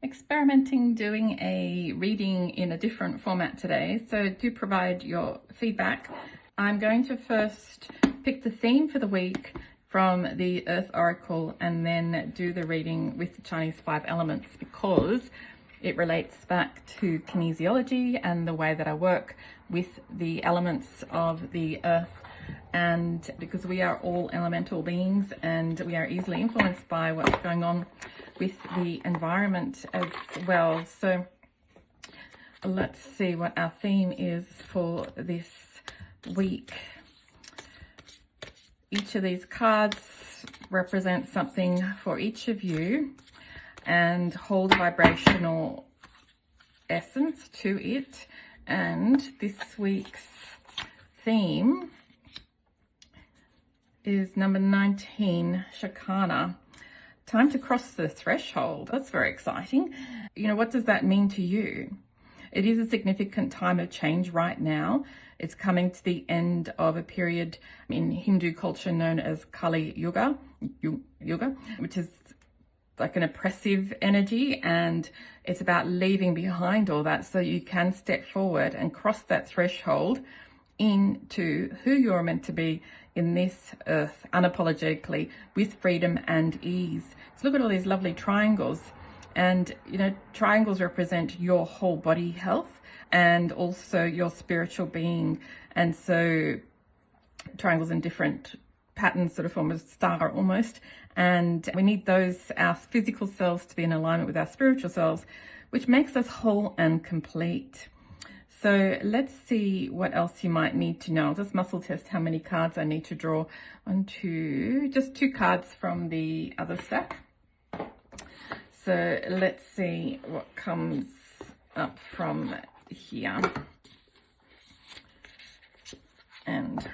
Experimenting doing a reading in a different format today, so do provide your feedback. I'm going to first pick the theme for the week from the Earth Oracle and then do the reading with the Chinese 5 elements because it relates back to kinesiology and the way that I work with the elements of the earth, and because we are all elemental beings and we are easily influenced by what's going on with the environment as well. So let's see what our theme is for this week. Each of these cards represents something for each of you and hold vibrational essence to it. And this week's theme is number 19, Chakana. Time to cross the threshold. That's very exciting. You know, what does that mean to you? It is a significant time of change right now. It's coming to the end of a period in Hindu culture known as Kali Yuga, which is like an oppressive energy, and it's about leaving behind all that so you can step forward and cross that threshold into who you're meant to be in this earth unapologetically with freedom and ease. So look at all these lovely triangles, and you know, triangles represent your whole body health and also your spiritual being. And so triangles in different patterns sort of form a star almost, and we need those, our physical selves, to be in alignment with our spiritual selves, which makes us whole and complete. So let's see what else you might need to know. I'll just muscle test how many cards I need to draw. Just two cards from the other stack. So let's see what comes up from here. And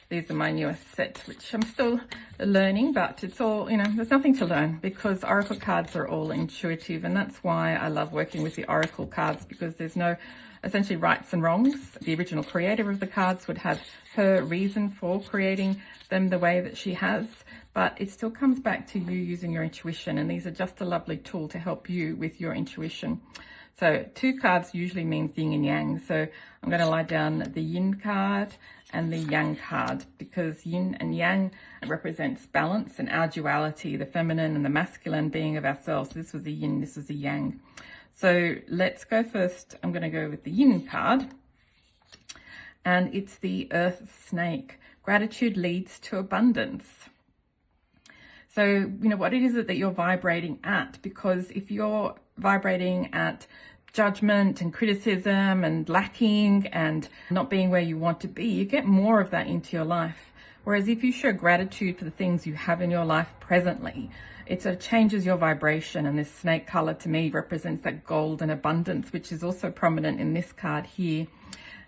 these are my newest sets, which I'm still learning, but it's all, you know, there's nothing to learn because Oracle cards are all intuitive. And that's why I love working with the Oracle cards, because there's no essentially rights and wrongs. The original creator of the cards would have her reason for creating them the way that she has, but it still comes back to you using your intuition. And these are just a lovely tool to help you with your intuition. So two cards usually means yin and yang. So I'm going to lie down the yin card and the yang card, because yin and yang represents balance and our duality, the feminine and the masculine being of ourselves. This was the yin, this was the yang. So let's go first. I'm going to go with the yin card, and it's the earth snake. Gratitude leads to abundance. So, you know, what it is that you're vibrating at, because if you're vibrating at judgment and criticism and lacking and not being where you want to be, you get more of that into your life. Whereas if you show gratitude for the things you have in your life presently, it sort of changes your vibration. And this snake color to me represents that gold and abundance, which is also prominent in this card here.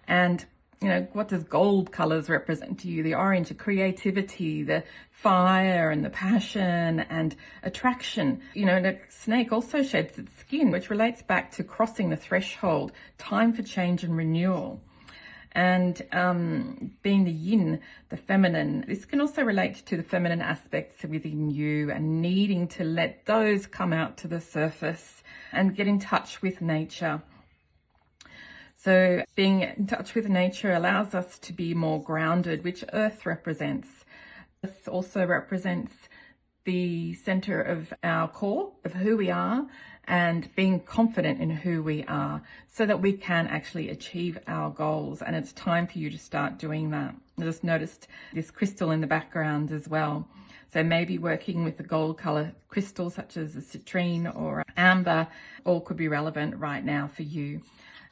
And you know, what does gold colors represent to you? The orange, the creativity, the fire and the passion and attraction. You know, the snake also sheds its skin, which relates back to crossing the threshold, time for change and renewal. And being the yin, the feminine, this can also relate to the feminine aspects within you and needing to let those come out to the surface and get in touch with nature. So being in touch with nature allows us to be more grounded, which earth represents. Earth also represents the center of our core, of who we are, and being confident in who we are so that we can actually achieve our goals. And it's time for you to start doing that. I just noticed this crystal in the background as well. So maybe working with the gold color crystals such as a citrine or amber, all could be relevant right now for you.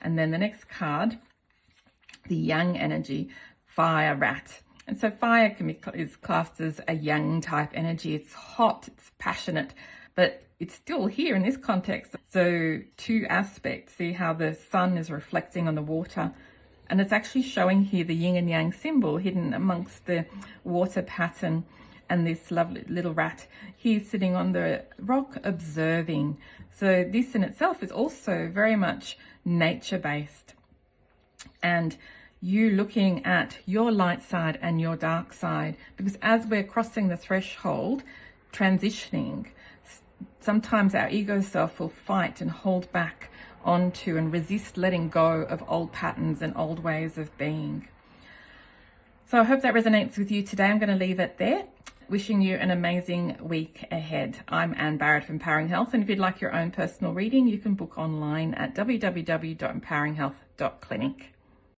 And then the next card, the yang energy, fire rat. And so fire is classed as a yang type energy. It's hot, it's passionate, but it's still here in this context. So two aspects, see how the sun is reflecting on the water, and it's actually showing here the yin and yang symbol hidden amongst the water pattern. And this lovely little rat here sitting on the rock observing. So this in itself is also very much nature-based, and you looking at your light side and your dark side, because as we're crossing the threshold transitioning, sometimes our ego self will fight and hold back onto and resist letting go of old patterns and old ways of being. So I hope that resonates with you today. I'm going to leave it there. Wishing you an amazing week ahead. I'm Anne Barrett of Empowering Health, and if you'd like your own personal reading, you can book online at www.empoweringhealth.clinic.